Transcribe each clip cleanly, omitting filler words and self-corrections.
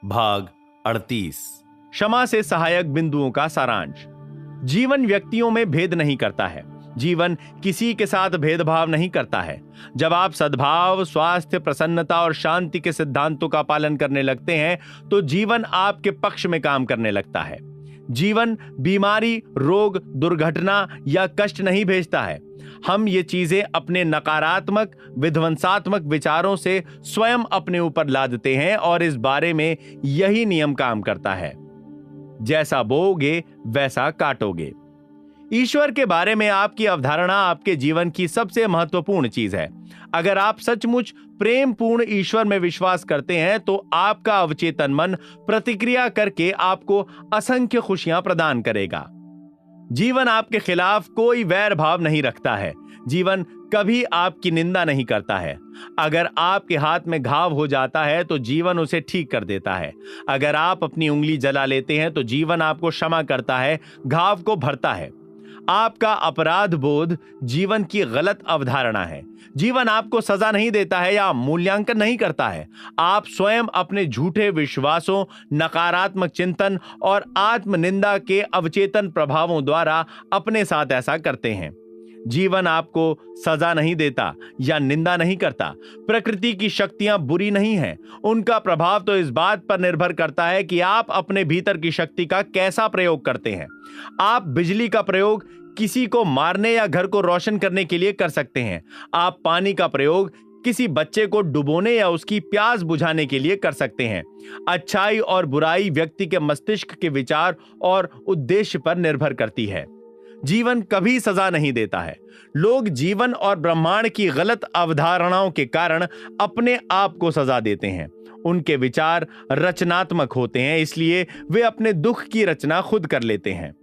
भाग 38। क्षमा से सहायक बिंदुओं का सारांश। जीवन व्यक्तियों में भेद नहीं करता है। जीवन किसी के साथ भेदभाव नहीं करता है। जब आप सद्भाव, स्वास्थ्य, प्रसन्नता और शांति के सिद्धांतों का पालन करने लगते हैं तो जीवन आपके पक्ष में काम करने लगता है। जीवन बीमारी, रोग, दुर्घटना या कष्ट नहीं भेजता है। हम ये चीजें अपने नकारात्मक, विध्वंसात्मक विचारों से स्वयं अपने ऊपर लादते हैं और इस बारे में यही नियम काम करता है, जैसा बोओगे वैसा काटोगे। ईश्वर के बारे में आपकी अवधारणा आपके जीवन की सबसे महत्वपूर्ण चीज है। अगर आप सचमुच प्रेम पूर्ण ईश्वर में विश्वास करते हैं तो आपका अवचेतन मन प्रतिक्रिया करके आपको असंख्य खुशियां प्रदान करेगा। जीवन आपके खिलाफ कोई वैर भाव नहीं रखता है। जीवन कभी आपकी निंदा नहीं करता है। अगर आपके हाथ में घाव हो जाता है तो जीवन उसे ठीक कर देता है। अगर आप अपनी उंगली जला लेते हैं तो जीवन आपको क्षमा करता है, घाव को भरता है। आपका अपराध बोध जीवन की गलत अवधारणा है। जीवन आपको सजा नहीं देता है या मूल्यांकन नहीं करता है। आप स्वयं अपने झूठे विश्वासों, नकारात्मक चिंतन और आत्मनिंदा के अवचेतन प्रभावों द्वारा अपने साथ ऐसा करते हैं। जीवन आपको सजा नहीं देता या निंदा नहीं करता। प्रकृति की शक्तियां बुरी नहीं हैं। उनका प्रभाव तो इस बात पर निर्भर करता है कि आप अपने भीतर की शक्ति का कैसा प्रयोग करते हैं। आप बिजली का प्रयोग किसी को मारने या घर को रोशन करने के लिए कर सकते हैं। आप पानी का प्रयोग किसी बच्चे को डुबोने या उसकी प्यास बुझाने के लिए कर सकते हैं। अच्छाई और बुराई व्यक्ति के मस्तिष्क के विचार और उद्देश्य पर निर्भर करती है। जीवन कभी सजा नहीं देता है। लोग जीवन और ब्रह्मांड की गलत अवधारणाओं के कारण अपने आप को सजा देते हैं। उनके विचार रचनात्मक होते हैं, इसलिए वे अपने दुख की रचना खुद कर लेते हैं।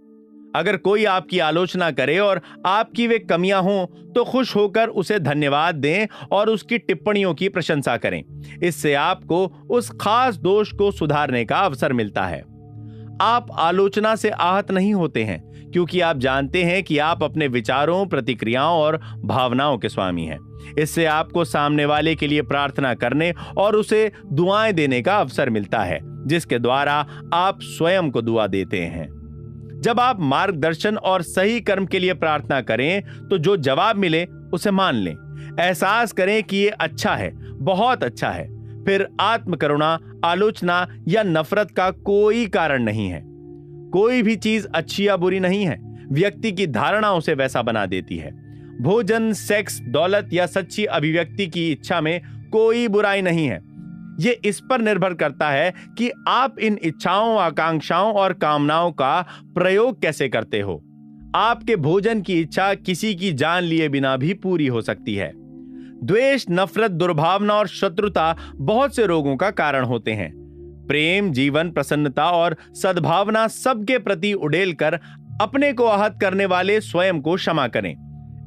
अगर कोई आपकी आलोचना करे और आपकी वे कमियां हों तो खुश होकर उसे धन्यवाद दें और उसकी टिप्पणियों की प्रशंसा करें। इससे आपको उस खास दोष को सुधारने का अवसर मिलता है। आप आलोचना से आहत नहीं होते हैं क्योंकि आप जानते हैं कि आप अपने विचारों, प्रतिक्रियाओं और भावनाओं के स्वामी हैं। इससे आपको सामने वाले के लिए प्रार्थना करने और उसे दुआएं देने का अवसर मिलता है, जिसके द्वारा आप स्वयं को दुआ देते हैं। जब आप मार्गदर्शन और सही कर्म के लिए प्रार्थना करें तो जो जवाब मिले उसे मान लें। एहसास करें कि ये अच्छा है, बहुत अच्छा है। फिर आत्मकरुणा, आलोचना या नफरत का कोई कारण नहीं है। कोई भी चीज अच्छी या बुरी नहीं है, व्यक्ति की धारणा उसे वैसा बना देती है। भोजन, सेक्स, दौलत या सच्ची अभिव्यक्ति की इच्छा में कोई बुराई नहीं है। ये इस पर निर्भर करता है कि आप इन इच्छाओं, आकांक्षाओं और कामनाओं का प्रयोग कैसे करते हो। आपके भोजन की इच्छा किसी की जान लिए बिना भी पूरी हो सकती है। द्वेष, नफरत, दुर्भावना और शत्रुता बहुत से रोगों का कारण होते हैं। प्रेम, जीवन, प्रसन्नता और सद्भावना सबके प्रति उड़ेल कर अपने को आहत करने वाले स्वयं को क्षमा करें।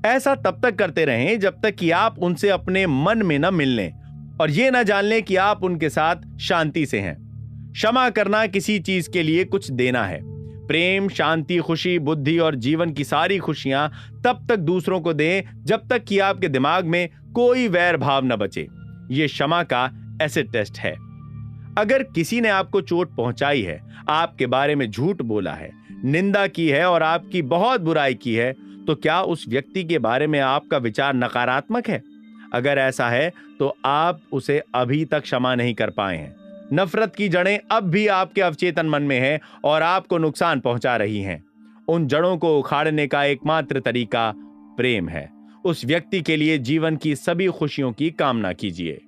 ऐसा तब तक करते रहें जब तक कि आप उनसे अपने मन में न मिल लें और ये न जान लें कि आप उनके साथ शांति से हैं। क्षमा करना किसी चीज के लिए कुछ देना है। प्रेम, शांति, खुशी, बुद्धि और जीवन की सारी खुशियां तब तक दूसरों को दें जब तक कि आपके दिमाग में कोई वैर भाव न बचे। ये क्षमा का एसिड टेस्ट है। अगर किसी ने आपको चोट पहुंचाई है, आपके बारे में झूठ बोला है, निंदा की है और आपकी बहुत बुराई की है, तो क्या उस व्यक्ति के बारे में आपका विचार नकारात्मक है? अगर ऐसा है तो आप उसे अभी तक क्षमा नहीं कर पाए हैं। नफरत की जड़ें अब भी आपके अवचेतन मन में हैं और आपको नुकसान पहुंचा रही हैं। उन जड़ों को उखाड़ने का एकमात्र तरीका प्रेम है। उस व्यक्ति के लिए जीवन की सभी खुशियों की कामना कीजिए।